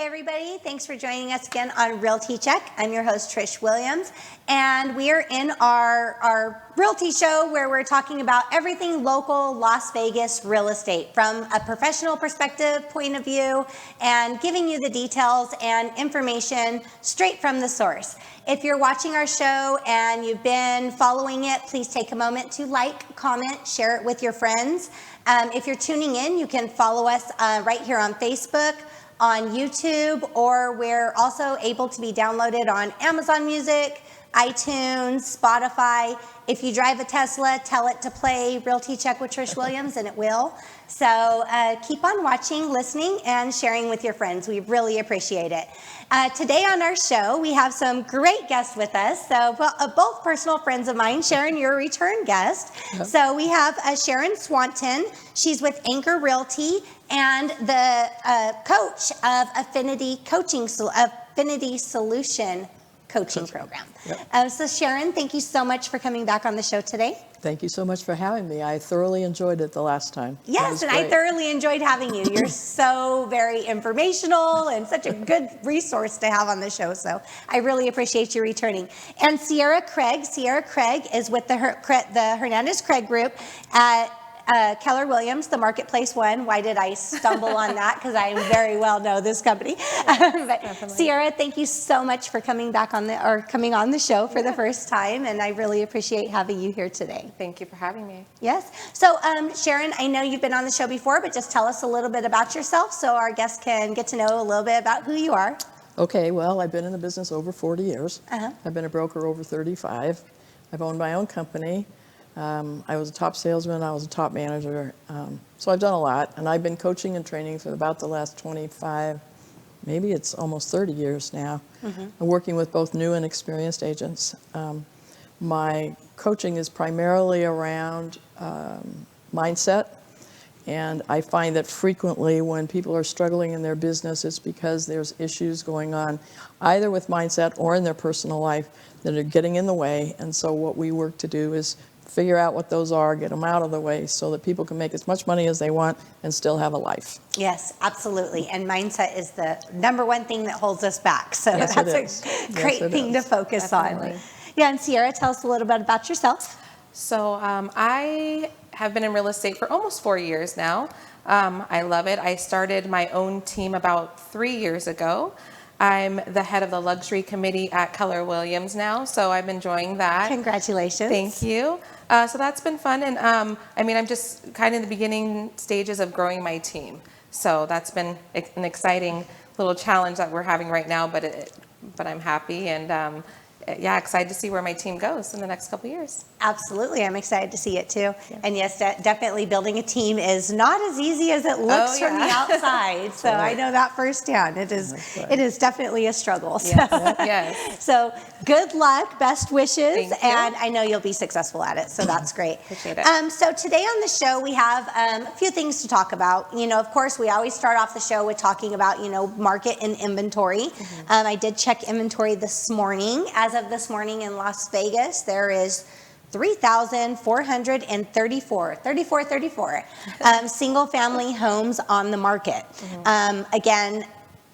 Hey everybody, thanks for joining us again on Realty Check. I'm your host Trish Williams, and we are in our realty show where we're talking about everything local Las Vegas real estate from a professional perspective point of view and giving you the details and information straight from the source. If you're watching our show and you've been following it, please take a moment to like, comment, share it with your friends. If you're tuning in, you can follow us right here on Facebook, on YouTube, or we're also able to be downloaded on Amazon Music, iTunes, Spotify. If you drive a Tesla, tell it to play Realty Check with Trish Williams and it will. So keep on watching, listening, and sharing with your friends. We really appreciate it. Today on our show, we have some great guests with us. So both personal friends of mine. Sharon, you're a return guest. Yep. So we have Sharon Swanton. She's with Anchor Realty and the coach of Affinity Solution Coaching Program. Yep. So Sharon, thank you so much for coming back on the show today. Thank you so much for having me. I thoroughly enjoyed it the last time. Yes, and great. I thoroughly enjoyed having you. You're so very informational and such a good resource to have on the show. So I really appreciate you returning. And Ciarra Craig is with the Hernandez Craig Group at Keller Williams, the Marketplace One. Why did I stumble on that? Because I very well know this company. But Ciarra, thank you so much for coming on the show for the first time, and I really appreciate having you here today. Thank you for having me. Yes. So Sharon, I know you've been on the show before, but just tell us a little bit about yourself so our guests can get to know a little bit about who you are. Okay, well, I've been in the business over 40 years. I've been a broker over 35. I've owned my own company. I was a top salesman, I was a top manager, so I've done a lot, and I've been coaching and training for about the last 25, maybe it's almost 30 years now. I'm working with both new and experienced agents. My coaching is primarily around mindset, and I find that frequently when people are struggling in their business, it's because there's issues going on either with mindset or in their personal life that are getting in the way, and so what we work to do is figure out what those are, get them out of the way so that people can make as much money as they want and still have a life. Yes, absolutely. And mindset is the number one thing that holds us back. So yes, that's a great thing to focus on. Yeah, and Ciarra, tell us a little bit about yourself. So I have been in real estate for almost 4 years now. I love it. I started my own team about 3 years ago. I'm the head of the luxury committee at Keller Williams now, so I'm enjoying that. Congratulations. Thank you. So that's been fun, and I'm just kind of in the beginning stages of growing my team. So that's been an exciting little challenge that we're having right now, but I'm happy and excited to see where my team goes in the next couple of years. Absolutely, I'm excited to see it too. Yeah. And yes, definitely building a team is not as easy as it looks from the outside. So I know that firsthand. It is definitely a struggle. So, yes. So good luck, best wishes, and I know you'll be successful at it. So that's great. Appreciate it. So today on the show we have a few things to talk about. You know, of course, we always start off the show with talking about market and inventory. I did check inventory this morning. As of this morning in Las Vegas, there is 3,434 single family homes on the market. Again,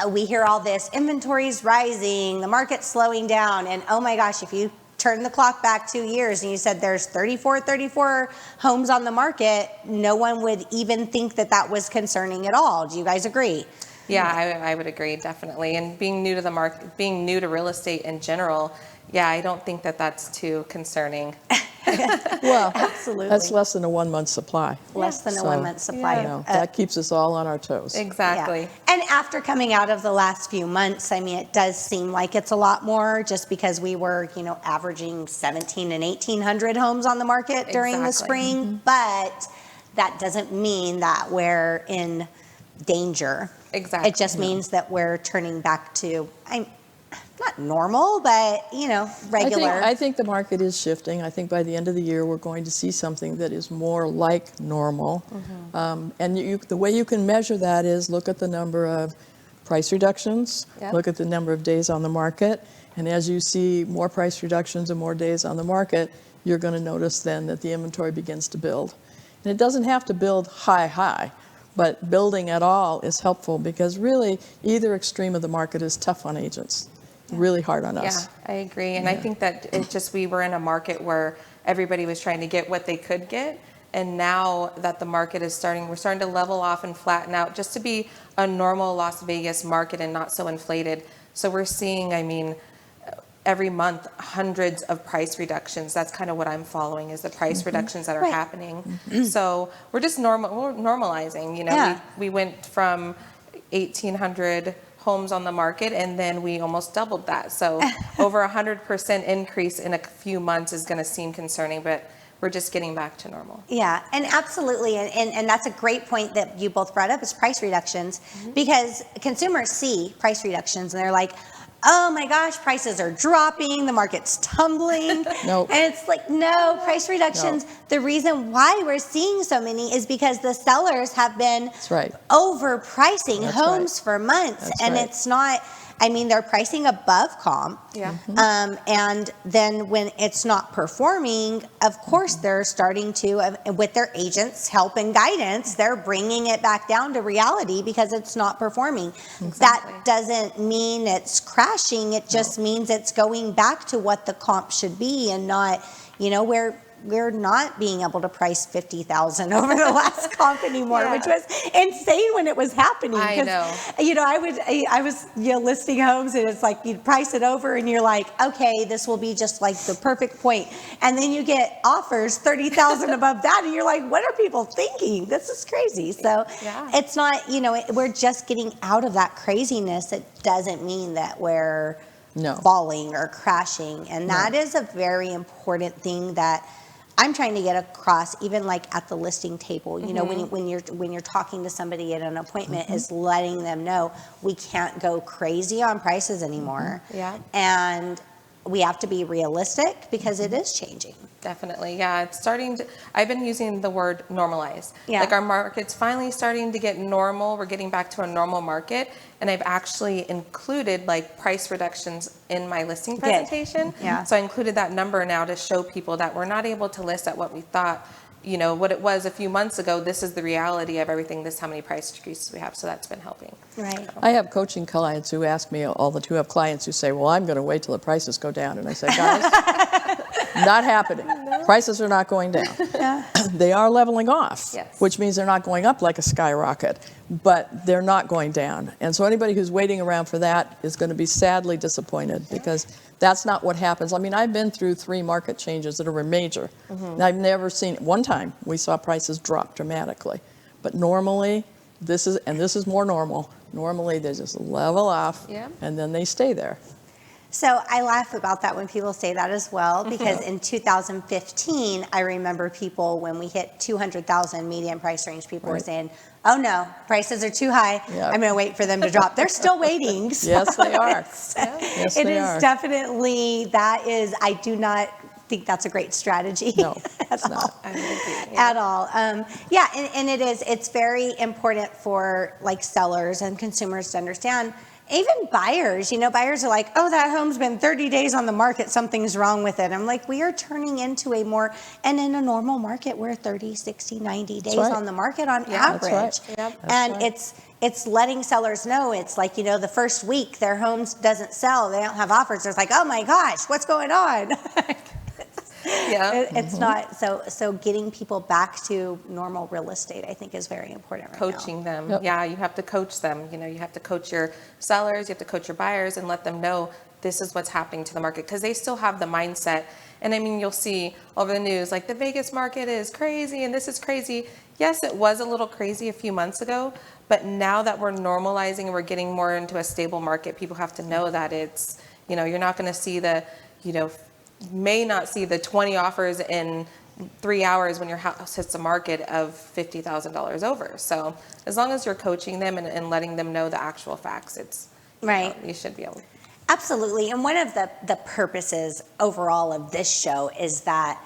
we hear all this, inventory's rising, the market's slowing down, and oh my gosh, if you turn the clock back 2 years and you said there's 34 homes on the market, no one would even think that was concerning at all. Do you guys agree? Yeah, I would agree, definitely. And being new to the market, being new to real estate in general, I don't think that's too concerning. Well, absolutely. That's less than a 1 month supply. Less than a 1 month supply. That keeps us all on our toes. Exactly. Yeah. And after coming out of the last few months, it does seem like it's a lot more just because we were, averaging 1,700 and 1,800 homes on the market during the spring. But that doesn't mean that we're in danger. Exactly. It just means that we're turning back to, not normal, but, regular. I think the market is shifting. I think by the end of the year, we're going to see something that is more like normal. And the way you can measure that is look at the number of price reductions, look at the number of days on the market. And as you see more price reductions and more days on the market, you're going to notice then that the inventory begins to build. And it doesn't have to build high, But building at all is helpful because really either extreme of the market is tough on agents, really hard on us. Yeah, I agree. And I think that it's just we were in a market where everybody was trying to get what they could get. And now that the market is we're starting to level off and flatten out just to be a normal Las Vegas market and not so inflated. So we're seeing, I mean, every month, hundreds of price reductions. That's kind of what I'm following is the price reductions that are happening. So we're just we're normalizing, you know, we went from 1,800 homes on the market and then we almost doubled that. So over 100% increase in a few months is going to seem concerning, but we're just getting back to normal. Yeah, and absolutely, and that's a great point that you both brought up is price reductions, because consumers see price reductions and they're like, oh my gosh, prices are dropping, the market's tumbling. Nope. And it's like, no, price reductions, the reason why we're seeing so many is because the sellers have been overpricing homes for months. And it's not, I mean, they're pricing above comp. Yeah. And then when it's not performing, of course, they're starting to, with their agents' help and guidance, they're bringing it back down to reality because it's not performing. Exactly. That doesn't mean it's crashing. It just means it's going back to what the comp should be and not, you know, we're not being able to price 50,000 over the last comp anymore, which was insane when it was happening. I know. You know, I was listing homes and it's like you price it over and you're like, okay, this will be just like the perfect point. And then you get offers 30,000 above that and you're like, what are people thinking? This is crazy. So it's not, you know, we're just getting out of that craziness. It doesn't mean that we're falling or crashing. And that is a very important thing that I'm trying to get across, even like at the listing table, you know, when you're talking to somebody at an appointment, is letting them know we can't go crazy on prices anymore. And we have to be realistic because it is changing. Definitely, yeah. It's starting to, I've been using the word normalize. Like our market's finally starting to get normal. We're getting back to a normal market. And I've actually included like price reductions in my listing presentation. So I included that number now to show people that we're not able to list at what we thought, you know, what it was a few months ago. This is the reality of everything. This is how many price decreases we have. So that's been helping. Right. I have coaching clients who ask me who have clients who say, well, I'm going to wait till the prices go down. And I say, guys, not happening. Prices are not going down. They are leveling off, which means they're not going up like a skyrocket, but they're not going down. And so anybody who's waiting around for that is going to be sadly disappointed because that's not what happens. I mean, I've been through 3 market changes that were major. And I've never seen, one time we saw prices drop dramatically. But normally, this is more normal. Normally, they just level off and then they stay there. So I laugh about that when people say that as well, because in 2015, I remember people, when we hit 200,000 median price range, people were saying, oh no, prices are too high. I'm going to wait for them to drop. They're still waiting. So yes, they are. It is definitely, I do not think that's a great strategy. No, it's not. At all. And it's very important for like sellers and consumers to understand. Even buyers, you know, buyers are like, oh, that home's been 30 days on the market, something's wrong with it. I'm like, we are turning into and in a normal market, we're 30, 60, 90 days on the market on average. And it's letting sellers know, it's like, you know, the first week their homes doesn't sell, they don't have offers. It's like, oh my gosh, what's going on? It's not, so getting people back to normal real estate, I think, is very important right Coaching them. You have to coach them. You know, you have to coach your sellers, you have to coach your buyers and let them know this is what's happening to the market, because they still have the mindset. And I mean, you'll see over the news, like the Vegas market is crazy and this is crazy. Yes, it was a little crazy a few months ago, but now that we're normalizing and we're getting more into a stable market, people have to know that it's, you know, you're not going to see the, you know, may not see the 20 offers in 3 hours when your house hits the market of $50,000 over. So as long as you're coaching them and letting them know the actual facts, it's you should be able. Absolutely. And one of the purposes overall of this show is that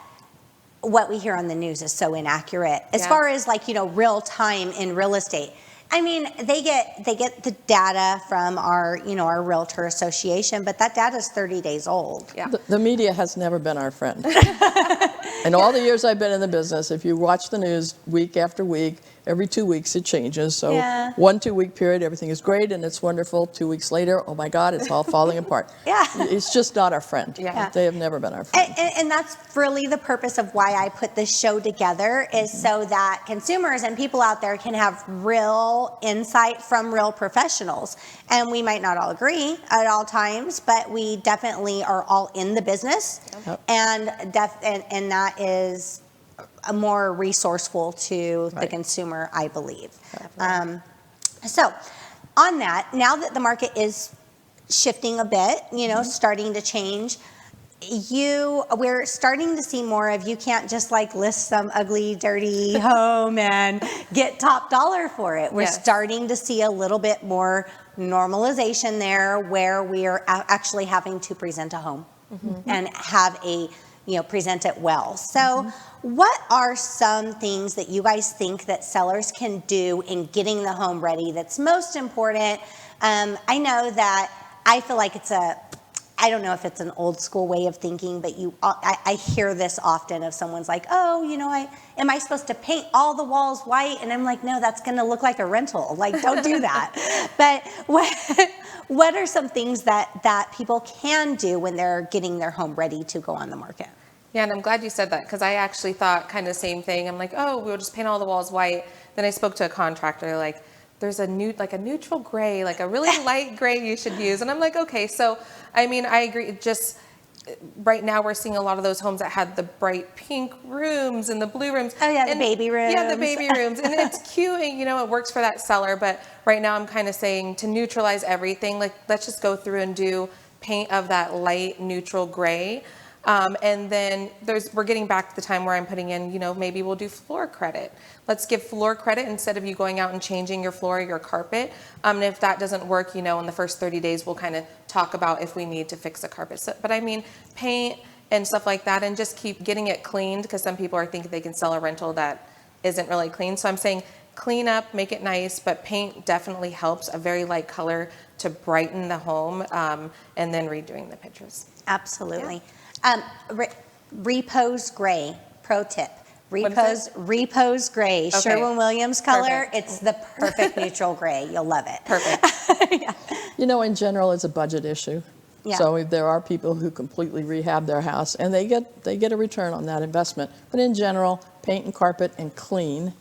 what we hear on the news is so inaccurate as far as like, you know, real time in real estate. I mean, they get the data from our Realtor Association, but that data is 30 days old. The media has never been our friend. And all the years I've been in the business, if you watch the news week after week, every 2 weeks it changes. So Yeah. 1 2-week period, everything is great and it's wonderful. 2 weeks later, oh my God, it's all falling apart. Yeah. It's just not our friend. Yeah. They have never been our friend. And that's really the purpose of why I put this show together, is so that consumers and people out there can have real insight from real professionals. And we might not all agree at all times, but we definitely are all in the business. Yep. And that is more resourceful to the Right. consumer, I believe. So on that, now that the market is shifting a bit, starting to change, we're starting to see more of, you can't just like list some ugly, dirty home and get top dollar for it. We're Yes. starting to see a little bit more normalization there, where we are actually having to present a home and have present it well. So what are some things that you guys think that sellers can do in getting the home ready that's most important? I know that I feel like I don't know if it's an old school way of thinking, but I hear this often of someone's like, oh, am I supposed to paint all the walls white? And I'm like, no, that's going to look like a rental. Like, don't do that. But what are some things that people can do when they're getting their home ready to go on the market? Yeah, and I'm glad you said that, because I actually thought kind of the same thing. I'm like, oh, we'll just paint all the walls white. Then I spoke to a contractor, like, there's a neutral gray, like a really light gray you should use. And I'm like, okay, so, I mean, I agree. Just right now we're seeing a lot of those homes that had the bright pink rooms and the blue rooms. Oh yeah, the baby rooms. Yeah, the baby rooms. And it's cute, and it works for that seller. But right now I'm kind of saying, to neutralize everything, like, let's just go through and do paint of that light neutral gray. And then we're getting back to the time where I'm putting in, maybe we'll do floor credit. Let's give floor credit instead of you going out and changing your floor or your carpet. And if that doesn't work, in the first 30 days, we'll kind of talk about if we need to fix the carpet. So, but I mean, paint and stuff like that, and just keep getting it cleaned, because some people are thinking they can sell a rental that isn't really clean. So I'm saying clean up, make it nice, but paint definitely helps, a very light color to brighten the home, and then redoing the pictures. Absolutely. Repose Gray, pro tip. What is Repose Gray, Okay. Sherwin Williams color. Perfect. It's the perfect neutral gray. You'll love it. Perfect. Yeah. In general, it's a budget issue. Yeah. So there are people who completely rehab their house, and they get a return on that investment. But in general, paint and carpet and clean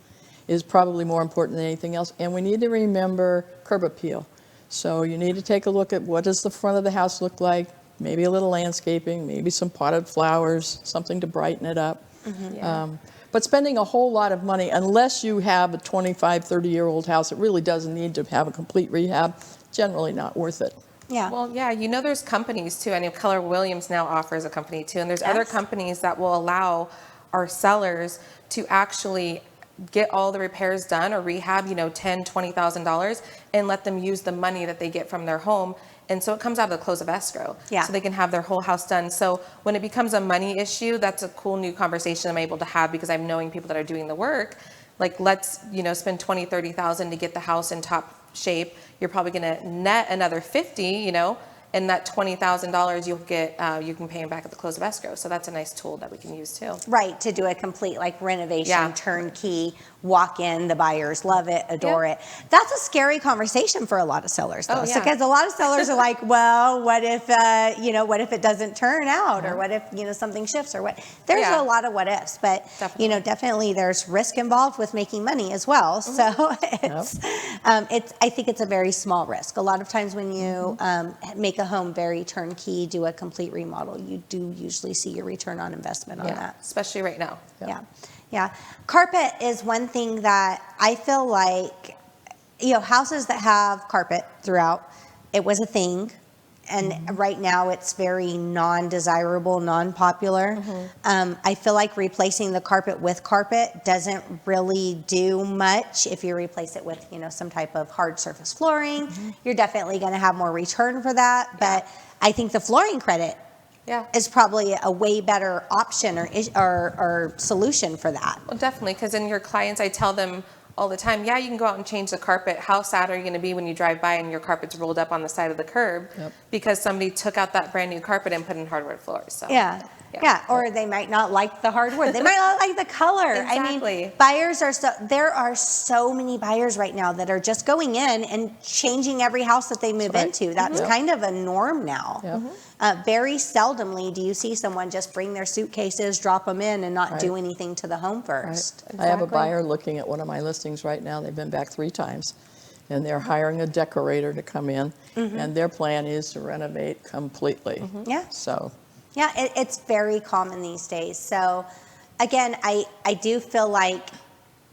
is probably more important than anything else. And we need to remember curb appeal. So you need to take a look at, what does the front of the house look like? Maybe a little landscaping, maybe some potted flowers, something to brighten it up. Yeah. But spending a whole lot of money, unless you have a 25, 30-year-old house, it really doesn't need to have a complete rehab. Generally not worth it. Yeah. Well, yeah, there's companies too. I know Keller Williams now offers a company too, and there's other Yes. companies that will allow our sellers to actually get all the repairs done or rehab, $10,000, $20,000, and let them use the money that they get from their home. And so it comes out of the close of escrow. Yeah. So they can have their whole house done. So when it becomes a money issue, that's a cool new conversation I'm able to have, because I'm knowing people that are doing the work. Like, let's, spend $20,000, $30,000 to get the house in top shape. You're probably going to net another 50, and that $20,000 you'll get, you can pay them back at the close of escrow. So that's a nice tool that we can use too. Right, to do a complete renovation, Yeah. turnkey, walk in, the buyers love it, adore Yeah. it. That's a scary conversation for a lot of sellers though. Oh, yeah. Because a lot of sellers are like, well, what if it doesn't turn out, or what if, something shifts, or what? There's Yeah. a lot of what ifs, but Definitely. Definitely there's risk involved with making money as well. So I think it's a very small risk. A lot of times when you make a home very turnkey, do a complete remodel, you do usually see your return on investment on that. Especially right now. Yeah. Carpet is one thing that I feel like, houses that have carpet throughout, it was a thing. And right now it's very non-desirable, non-popular. I feel like replacing the carpet with carpet doesn't really do much. If you replace it with, some type of hard surface flooring, you're definitely going to have more return for that. But I think the flooring credit is probably a way better option or solution for that. Well, definitely, because in your clients, I tell them all the time, yeah, you can go out and change the carpet. How sad are you going to be when you drive by and your carpet's rolled up on the side of the curb because somebody took out that brand new carpet and put in hardwood floors? So Yeah, or they might not like the hardwood. They might not like the color. Exactly. I mean, buyers are there are so many buyers right now that are just going in and changing every house that they move into. That's kind of a norm now. Very seldomly do you see someone just bring their suitcases, drop them in, and not do anything to the home first. I have a buyer looking at one of my listings right now. They've been back 3 times, and they're hiring a decorator to come in, and their plan is to renovate completely. Yeah. So. Yeah, it's very common these days. So, again, I do feel like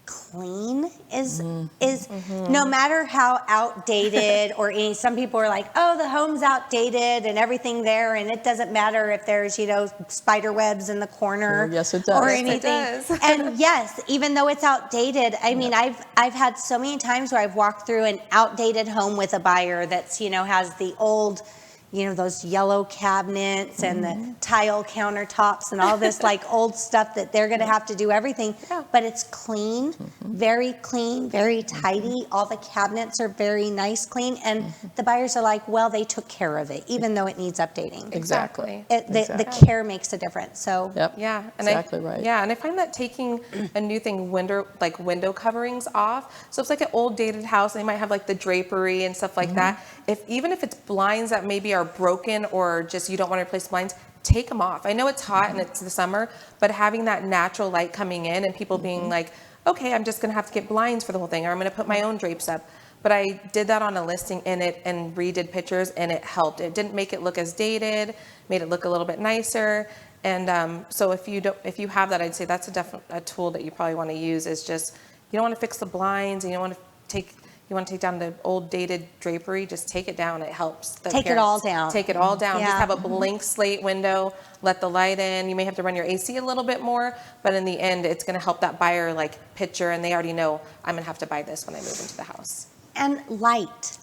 clean is no matter how outdated or some people are like, oh, the home's outdated and everything there, and it doesn't matter if there's spider webs in the corner. Yes, it does. Or Yes, anything. it does. And yes, even though it's outdated, I mean, I've had so many times where I've walked through an outdated home with a buyer that's has the old, those yellow cabinets and the tile countertops and all this old stuff that they're going to have to do everything. But it's clean, very tidy. All the cabinets are very nice, clean. And the buyers are like, well, they took care of it, even though it needs updating. Exactly. The care makes a difference. So Yeah, and exactly right. Yeah, and I find that taking a new thing, window coverings off. So it's like an old dated house. They might have the drapery and stuff like that. Even if it's blinds that maybe are broken or just you don't want to replace blinds, take them off. I know it's hot and it's the summer, but having that natural light coming in and people being like, okay, I'm just going to have to get blinds for the whole thing, or I'm going to put my own drapes up. But I did that on a listing and redid pictures, and it helped. It didn't make it look as dated, made it look a little bit nicer. And so if you have that, I'd say that's a tool that you probably want to use. Is just, you don't want to fix the blinds, and you don't want to take down the old dated drapery, just take it down. It helps. Take it all down. Take it all down. Yeah. Just have a blank slate window, let the light in. You may have to run your AC a little bit more, but in the end, it's going to help that buyer picture, and they already know, I'm going to have to buy this when I move into the house. And light.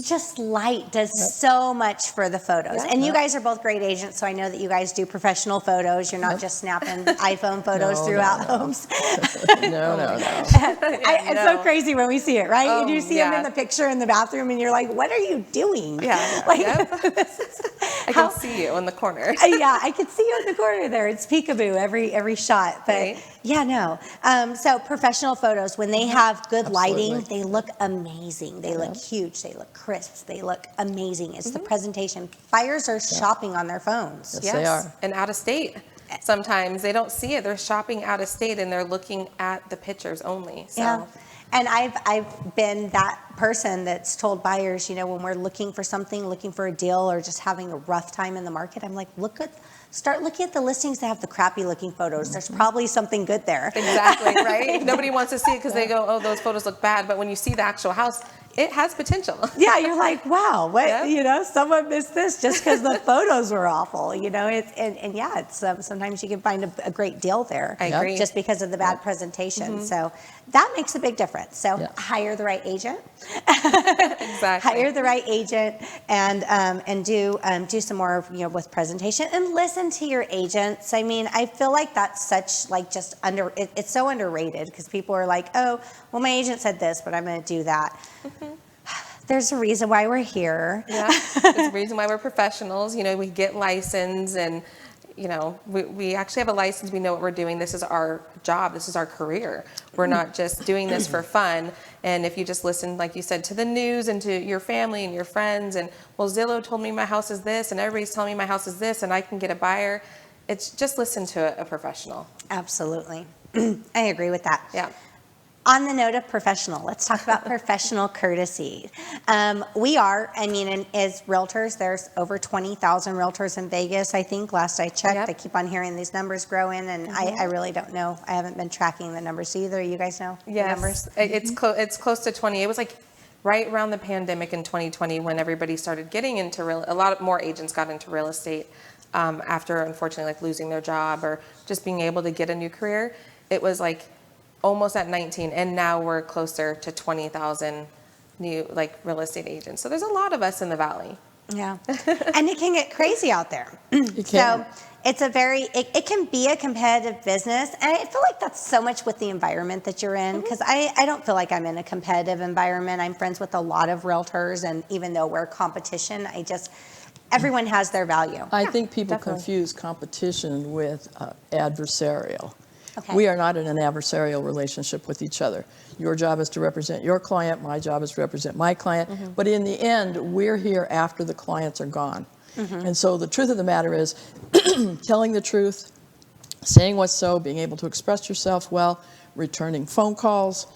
Just light does so much for the photos. And you guys are both great agents, so I know that you guys do professional photos. You're not just snapping iPhone photos throughout homes. No. It's so crazy when we see it, right? And you see them in the yeah. picture in the bathroom, and you're like, what are you doing? Yeah. I can see you in the corner. Yeah, I could see you in the corner there. It's peekaboo every shot. But so professional photos, when they have good lighting, they look amazing. They look huge. They look crisp. They look amazing. It's the presentation. Buyers are shopping on their phones. Yes, they are. And out of state. Sometimes they don't see it. They're shopping out of state and they're looking at the pictures only. So. Yeah. And I've been that person that's told buyers, when we're looking for something, looking for a deal, or just having a rough time in the market, I'm like, start looking at the listings that have the crappy looking photos. There's probably something good there. Exactly, right? Nobody wants to see it because they go, oh, those photos look bad. But when you see the actual house, it has potential. Yeah, you're like, wow, what, someone missed this just because the photos were awful, it's sometimes you can find a great deal there. I agree. Just because of the bad presentation. So that makes a big difference. So hire the right agent. Exactly. Hire the right agent and do some more, with presentation, and listen to your agents. I mean, I feel like that's such it's so underrated because people are like, oh, well, my agent said this, but I'm going to do that. There's a reason why we're here. Yeah, there's a reason why we're professionals. We get licensed, and we actually have a license. We know what we're doing. This is our job. This is our career. We're not just doing this for fun. And if you just listen, like you said, to the news and to your family and your friends, and well, Zillow told me my house is this, and everybody's telling me my house is this, and I can get a buyer. It's just listen to a professional. Absolutely. I agree with that. Yeah. On the note of professional, let's talk about professional courtesy. As realtors, there's over 20,000 realtors in Vegas, I think, last I checked. Yep. I keep on hearing these numbers growing, and I really don't know. I haven't been tracking the numbers either. You guys know the numbers? It's close to 20. It was right around the pandemic in 2020 when everybody started getting into a lot more agents got into real estate after, unfortunately, losing their job or just being able to get a new career. It was almost at 19, and now we're closer to 20,000 new real estate agents. So there's a lot of us in the valley. Yeah, and it can get crazy out there. It can. So it can be a competitive business, and I feel like that's so much with the environment that you're in, because I don't feel like I'm in a competitive environment. I'm friends with a lot of realtors, and even though we're competition, everyone has their value. I think people definitely. confuse competition with adversarial. Okay. We are not in an adversarial relationship with each other. Your job is to represent your client, my job is to represent my client, but in the end, we're here after the clients are gone. And so the truth of the matter is telling the truth, saying what's so, being able to express yourself well, returning phone calls,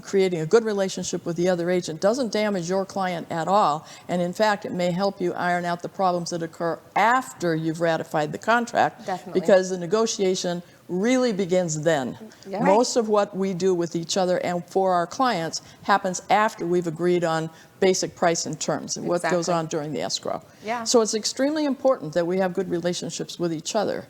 creating a good relationship with the other agent doesn't damage your client at all. And in fact, it may help you iron out the problems that occur after you've ratified the contract. Definitely. Because the negotiation really begins then. Yeah. Most of what we do with each other and for our clients happens after we've agreed on basic price and terms and what goes Exactly. on during the escrow. Yeah. So it's extremely important that we have good relationships with each other.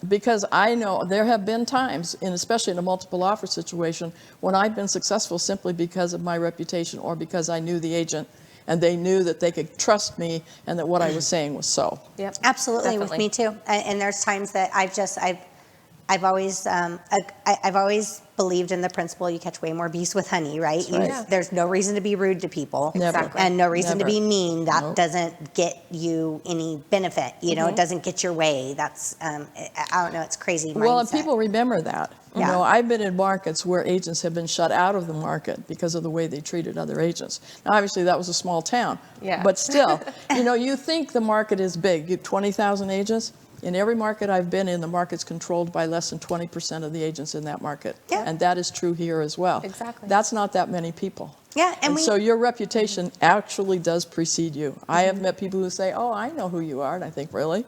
Because I know there have been times, and especially in a multiple offer situation, when I've been successful simply because of my reputation or because I knew the agent and they knew that they could trust me and that what I was saying was so. Yep. Absolutely, with Definitely. me too. And there's times that I've always believed in the principle you catch way more bees with honey, right? That's right. Yeah. There's no reason to be rude to people. Never. Exactly. And no reason Never. to be mean. That Nope. doesn't get you any benefit. You know, it doesn't get your way. That's, I don't know, it's crazy Well, and mindset. people remember that. You Yeah. know, I've been in markets where agents have been shut out of the market because of the way they treated other agents. Now, obviously, that was a small town. Yeah. But still, you know, you think the market is big. You have 20,000 agents. In every market I've been in, the market's controlled by less than 20% of the agents in that market. Yeah. And that is true here as well. Exactly. That's not that many people. Yeah, and So your reputation actually does precede you. I have met people who say, "Oh, I know who you are," and I think, "Really?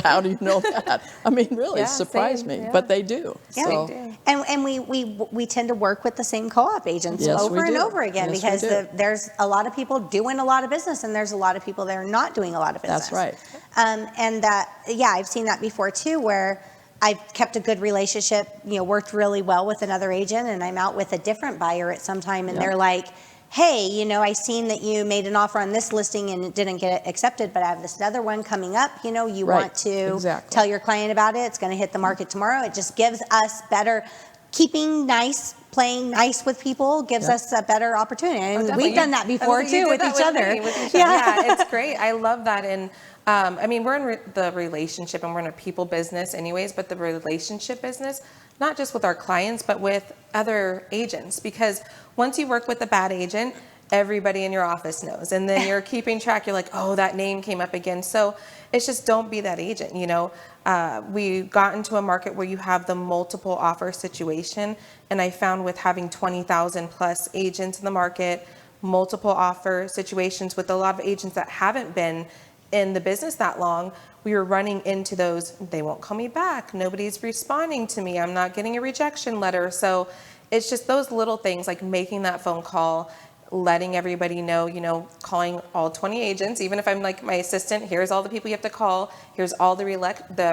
How do you know that?" I mean, really, Yeah, it surprised same, me, yeah. but they do. Yeah, So, they do. and we tend to work with the same co-op agents Yes, over we and do. over again, Yes, we because do. there's a lot of people doing a lot of business, and there's a lot of people that are not doing a lot of business. That's right. And yeah, I've seen that before too, where I've kept a good relationship, you know, worked really well with another agent, and I'm out with a different buyer at some time, and Yep. they're like, "Hey, you know, I seen that you made an offer on this listing and it didn't get accepted, but I have this other one coming up. You know, you Right, want to exactly. tell your client about it. It's going to hit the market tomorrow." It just gives us better, keeping nice, playing nice with people gives Yep. us a better opportunity. And Definitely. we've done that before You did too with that each other. me, with each other. Yeah, it's great. I love that. And I mean, we're in the relationship and we're in a people business anyways, but the relationship business, not just with our clients, but with other agents. Because once you work with a bad agent, everybody in your office knows. And then you're keeping track. You're like, oh, that name came up again. So it's just, don't be that agent. You know, we got into a market where you have the multiple offer situation. And I found with having 20,000 plus agents in the market, multiple offer situations with a lot of agents that haven't been in the business that long, we were running into those, they won't call me back, nobody's responding to me, I'm not getting a rejection letter. So it's just those little things, like making that phone call, letting everybody know, you know, calling all 20 agents, even if I'm like my assistant, here's all the people you have to call, here's all the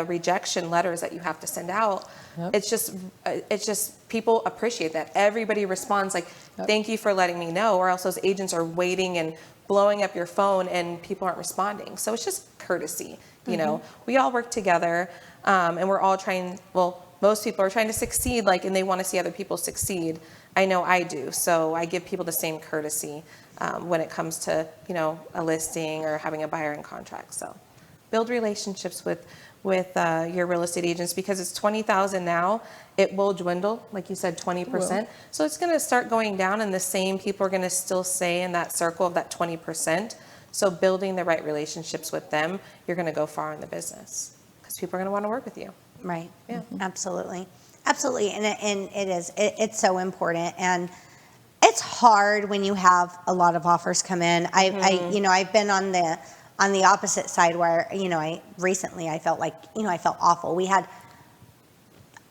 rejection letters that you have to send out. Yep. It's just people appreciate that. Everybody responds like, Yep. thank you for letting me know, or else those agents are waiting and blowing up your phone and people aren't responding. So it's just courtesy. You know, we all work together, and we're all trying, well, most people are trying to succeed, like, and they want to see other people succeed. I know I do. So I give people the same courtesy when it comes to, you know, a listing or having a buyer in contract. So build relationships with your real estate agents, because it's 20,000 now. It will dwindle, like you said, 20%. So it's going to start going down, and the same people are going to still stay in that circle of that 20%. So building the right relationships with them, you're going to go far in the business, because people are going to want to work with you. Right. Yeah. Absolutely. Absolutely. And it's so important. And it's hard when you have a lot of offers come in. I've been on the opposite side where, you know, I felt like, you know, I felt awful. We had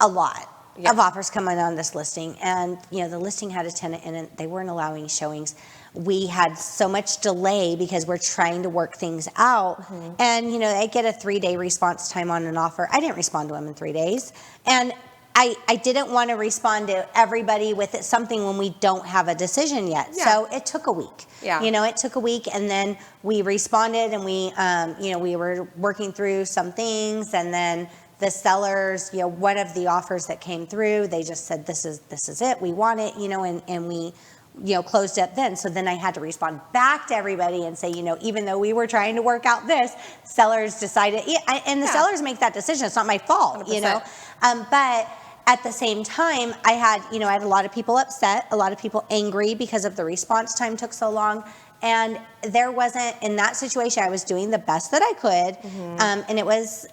a lot of offers come in on this listing, and, you know, the listing had a tenant in it. They weren't allowing showings. We had so much delay because we're trying to work things out. And, you know, I get a 3-day response time on an offer. I didn't respond to them in 3 days. And I didn't want to respond to everybody with something when we don't have a decision yet. Yeah. So it took a week. Yeah. It took a week, and then we responded, and we, we were working through some things, and then the sellers, one of the offers that came through, they just said, this is it, we want it, and we, closed it then. So then I had to respond back to everybody and say, even though we were trying to work out this, sellers decided, and the sellers make that decision. It's not my fault, 100%. But at the same time, I had a lot of people upset, a lot of people angry because of the response time took so long. And there wasn't, in that situation, I was doing the best that I could. And it was,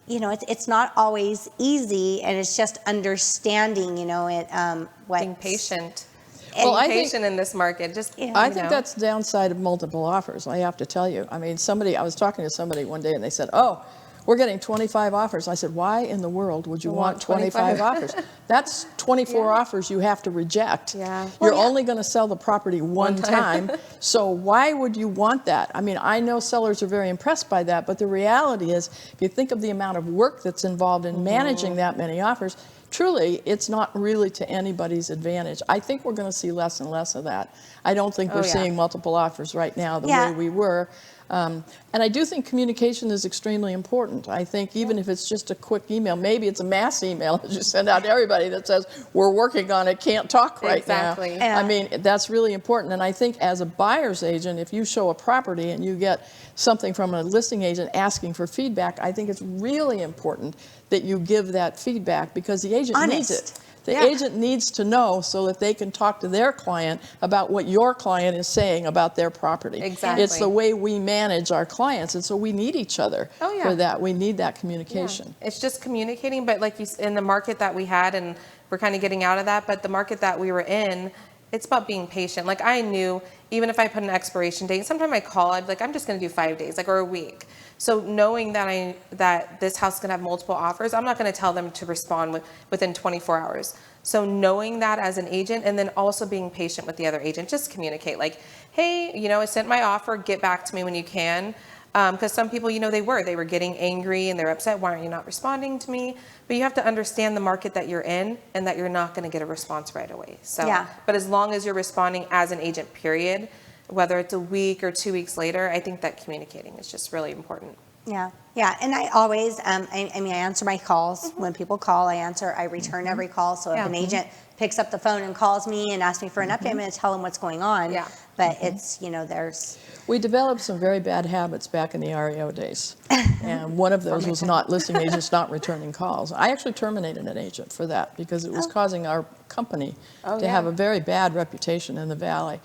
it's not always easy, and it's just understanding, Being patient. Well, I Being think- patient in this market. Just I think that's the downside of multiple offers, I have to tell you. I mean, I was talking to somebody one day and they said, oh, we're getting 25 offers. I said, why in the world would you want 25 offers? That's 24 offers you have to reject. Yeah. You're only going to sell the property one time. So why would you want that? I mean, I know sellers are very impressed by that, but the reality is, if you think of the amount of work that's involved in managing that many offers, truly, it's not really to anybody's advantage. I think we're going to see less and less of that. I don't think we're seeing multiple offers right now the way we were. And I do think communication is extremely important. I think even if it's just a quick email, maybe it's a mass email that you send out to everybody that says, we're working on it, can't talk right Exactly. now. I mean, that's really important. And I think as a buyer's agent, if you show a property and you get something from a listing agent asking for feedback, I think it's really important that you give that feedback, because the agent needs it. The agent needs to know so that they can talk to their client about what your client is saying about their property. Exactly. It's the way we manage our clients, and so we need each other for that. We need that communication. It's just communicating, but like in the market that we had, and we're kind of getting out of that, but the market that we were in, it's about being patient. Like, I knew, even if I put an expiration date, sometimes I call, I'd be like, I'm just going to do 5 days, or a week. So knowing that this house is going to have multiple offers, I'm not going to tell them to respond within 24 hours. So knowing that as an agent, and then also being patient with the other agent, just communicate like, hey, I sent my offer, get back to me when you can. Because some people, they were getting angry and they're upset. Why aren't you not responding to me? But you have to understand the market that you're in, and that you're not going to get a response right away. So, but as long as you're responding as an agent, period, whether it's a week or 2 weeks later, I think that communicating is just really important. Yeah, and I always, I answer my calls. When people call, I return every call. So if an agent picks up the phone and calls me and asks me for an update, I'm going to tell them what's going on. Yeah. But it's, there's... We developed some very bad habits back in the REO days. And one of those was not listing agents not returning calls. I actually terminated an agent for that, because it was causing our company to have a very bad reputation in the Valley.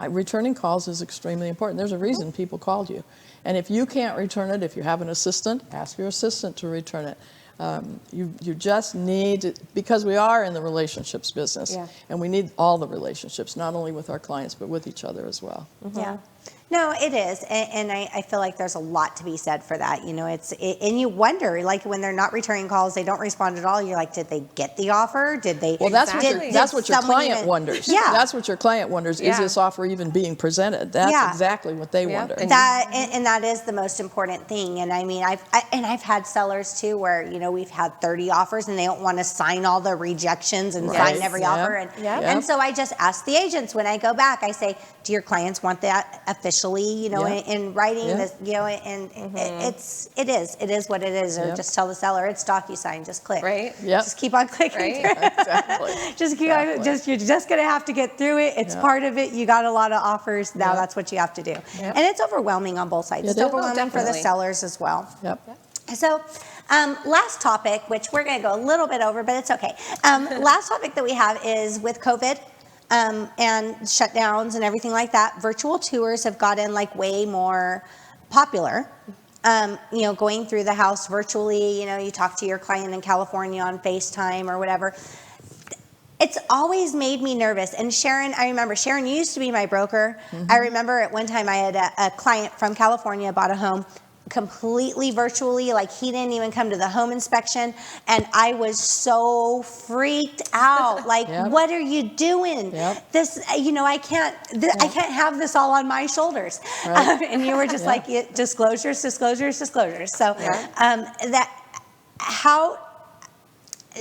Returning calls is extremely important. There's a reason people called you. And if you can't return it, if you have an assistant, ask your assistant to return it. You just need, because we are in the relationships business, and we need all the relationships, not only with our clients, but with each other as well. Yeah. No, it is, and I feel like there's a lot to be said for that. And you wonder, like, when they're not returning calls, they don't respond at all. You're like, did they get the offer? Did they? Well, that's what your client wonders. Yeah, that's what your client wonders. Is this offer even being presented? That's exactly what they wonder. And that is the most important thing. And I've had sellers too, where we've had 30 offers and they don't want to sign all the rejections and sign every offer. And so I just ask the agents when I go back. I say, do your clients want that officially, in writing? This, and it is what it is. Or just tell the seller it's DocuSign. Just click. Right. Just keep on clicking. Right. Exactly. Just keep on. You're just gonna have to get through it. It's part of it. You got a lot of offers. Now that's what you have to do. And it's overwhelming on both sides. It's overwhelming for the sellers as well. So. Last topic, which we're going to go a little bit over, but it's okay. Last topic that we have is with COVID and shutdowns and everything like that. Virtual tours have gotten way more popular. Going through the house virtually. You talk to your client in California on FaceTime or whatever. It's always made me nervous. And Sharon, I remember, Sharon, you used to be my broker. I remember at one time I had a client from California bought a home completely virtually, he didn't even come to the home inspection, and I was so freaked out. What are you doing? This, I can't have this all on my shoulders. And you were just like, disclosures. So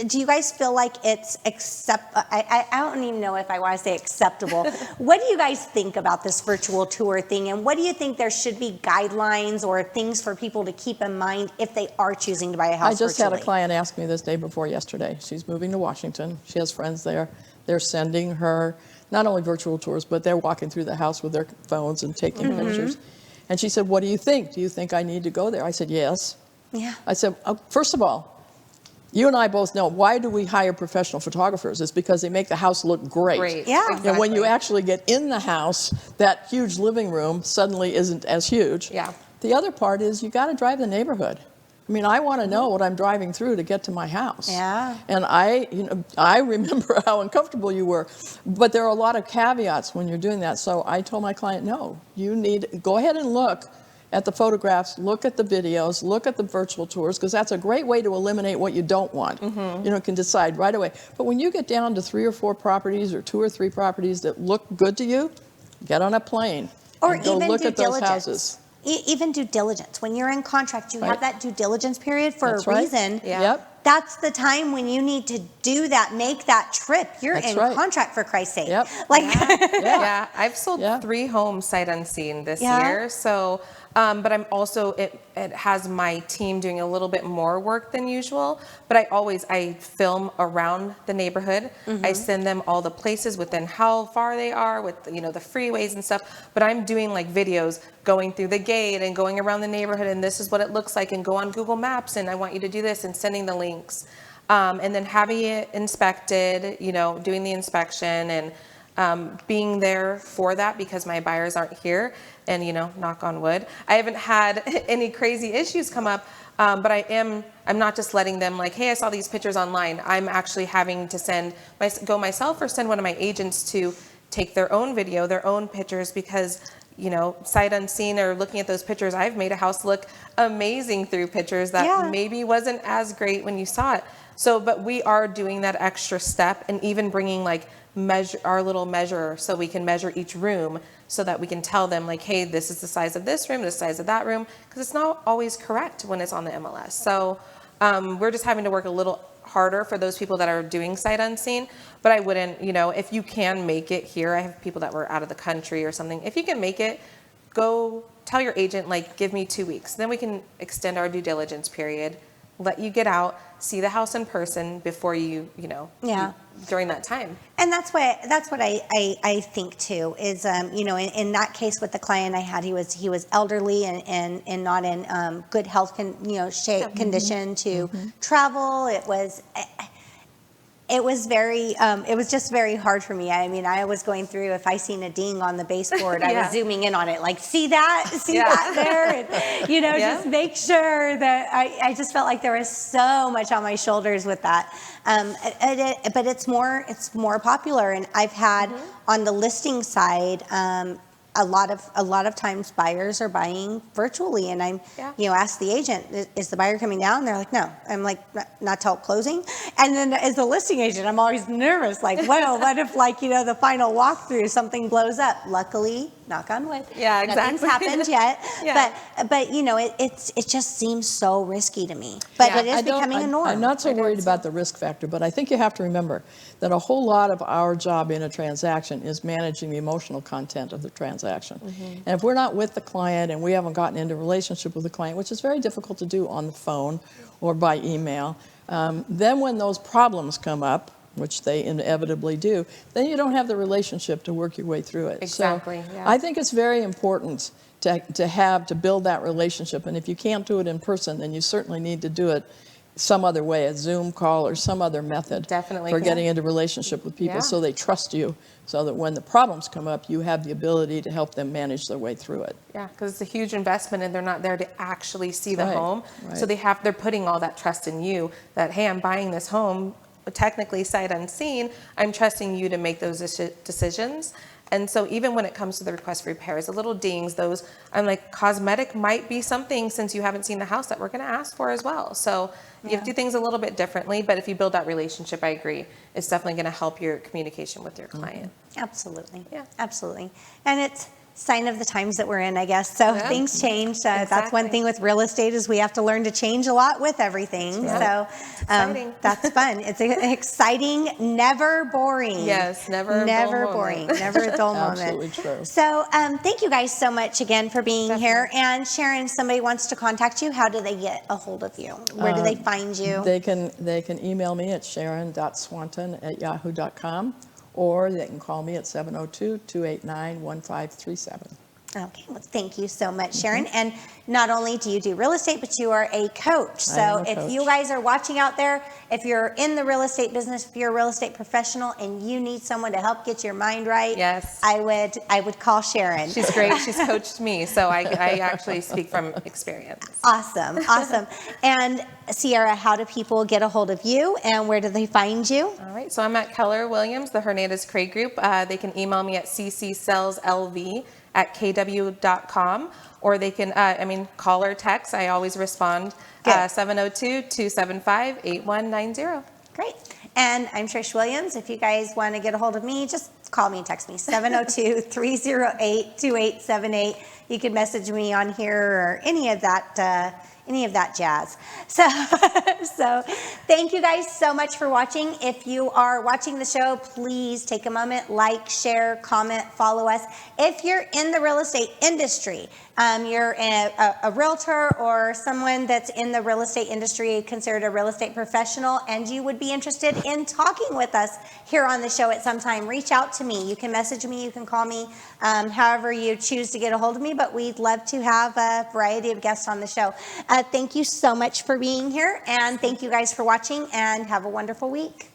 do you guys feel like it's I don't even know if I want to say acceptable. What do you guys think about this virtual tour thing? And what do you think there should be guidelines or things for people to keep in mind if they are choosing to buy a house I just virtually? had a client ask me this day before yesterday. She's moving to Washington. She has friends there. They're sending her not only virtual tours, but they're walking through the house with their phones and taking pictures. And she said, what do you think? Do you think I need to go there? I said, yes. Yeah. I said, first of all, you and I both know, why do we hire professional photographers? It's because they make the house look great. Yeah. Exactly. And when you actually get in the house, that huge living room suddenly isn't as huge. Yeah. The other part is you got to drive the neighborhood. I mean, I want to know what I'm driving through to get to my house. Yeah. And I remember how uncomfortable you were, but there are a lot of caveats when you're doing that. So I told my client, no, you need, go ahead and look at the photographs, look at the videos, look at the virtual tours, because that's a great way to eliminate what you don't want. You can decide right away. But when you get down to 3 or 4 properties or 2 or 3 properties that look good to you, get on a plane Or and go even look due at those diligence. houses. Even due diligence. When you're in contract, you have Right. that due diligence period for That's a right. reason. Yeah. Yep. That's the time when you need to do that, make that trip. You're That's in right. contract, for Christ's sake. Yep. Like, Yeah, I've sold Yeah. 3 homes sight unseen this Yeah. year. So, but I'm also, it has my team doing a little bit more work than usual. But I film around the neighborhood. I send them all the places within how far they are with, the freeways and stuff. But I'm doing like videos going through the gate and going around the neighborhood, and this is what it looks like, and go on Google Maps, and I want you to do this, and sending the links. And then having it inspected, doing the inspection, and being there for that, because my buyers aren't here, and knock on wood, I haven't had any crazy issues come up. But I'm not just letting them like, hey, I saw these pictures online. I'm actually having to go myself or send one of my agents to take their own video, their own pictures, because sight unseen, or looking at those pictures, I've made a house look amazing through pictures that Yeah. maybe wasn't as great when you saw it. So, but we are doing that extra step, and even bringing like our little measure, so we can measure each room, so that we can tell them like, hey, this is the size of this room, the size of that room, because it's not always correct when it's on the MLS. So we're just having to work a little harder for those people that are doing sight unseen. But I wouldn't, if you can make it here, I have people that were out of the country or something. If you can make it, go tell your agent, like, give me 2 weeks. Then we can extend our due diligence period, let you get out, see the house in person before Yeah. during that time. and that's what I think too is, in that case with the client I had, he was elderly and not in good health condition to travel. It was just very hard for me. I mean, I was going through, if I seen a ding on the baseboard, I Yeah. was zooming in on it, like, see that there, and, Yeah. just make sure that I just felt like there was so much on my shoulders with that. But it's more popular, and I've had on the listing side, a lot of times buyers are buying virtually, and I'm, ask the agent, is the buyer coming down? They're like, no. I'm like, not till closing. And then as the listing agent, I'm always nervous, like, well, what if the final walkthrough, something blows up? Luckily, knock on wood. Yeah, exactly. Nothing's happened yet. Yeah. But it just seems so risky to me. But Yeah, it is becoming a norm. I'm not so worried about the risk factor, but I think you have to remember that a whole lot of our job in a transaction is managing the emotional content of the transaction. And if we're not with the client and we haven't gotten into a relationship with the client, which is very difficult to do on the phone or by email, then when those problems come up, which they inevitably do, then you don't have the relationship to work your way through it. Exactly, So yeah. I think it's very important to build that relationship. And if you can't do it in person, then you certainly need to do it some other way, a Zoom call or some other method Definitely. for getting into relationship with people, Yeah. so they trust you, so that when the problems come up, you have the ability to help them manage their way through it. Yeah, because it's a huge investment, and they're not there to actually see the Right, home. right. So they're putting all that trust in you, that, hey, I'm buying this home, technically sight unseen. I'm trusting you to make those decisions. And so even when it comes to the request for repairs, the little dings, those, I'm like, cosmetic might be something, since you haven't seen the house, that we're going to ask for as well. So you have to do things a little bit differently, but if you build that relationship, I agree, it's definitely going to help your communication with your client. Absolutely. Yeah. Absolutely. And it's sign of the times that we're in, I guess. So Yeah. things change. That's one Exactly. thing with real estate is we have to learn to change a lot with everything. That's So exciting. that's fun. It's exciting, never boring. Yes, never a dull boring, moment. never a dull moment. Absolutely true. So thank you guys so much again for being here. And Sharon, if somebody wants to contact you, how do they get a hold of you? Where do they find you? They can email me at sharon.swanton@yahoo.com, or they can call me at 702-289-1537. Okay, well, thank you so much, Sharon. And not only do you do real estate, but you are a coach. I So am a if coach. you guys are watching out there, if you're in the real estate business, if you're a real estate professional and you need someone to help get your mind right, Yes. I would call Sharon. She's great. She's coached me, so I actually speak from experience. Awesome, awesome. And Ciarra, how do people get a hold of you and where do they find you? All right, so I'm at Keller Williams, the Hernandez Craig Group. They can email me at ccsellslv@kw.com, or they can, call or text. I always respond, Good. 702-275-8190. Great. And I'm Trish Williams. If you guys want to get a hold of me, just call me and text me, 702-308-2878. You can message me on here or any of that jazz. So thank you guys so much for watching. If you are watching the show, please take a moment, like, share, comment, follow us. If you're in the real estate industry, you're a realtor or someone that's in the real estate industry, considered a real estate professional, and you would be interested in talking with us here on the show at some time, reach out to me. You can message me, you can call me, however you choose to get a hold of me, but we'd love to have a variety of guests on the show. Thank you so much for being here, and thank you guys for watching, and have a wonderful week.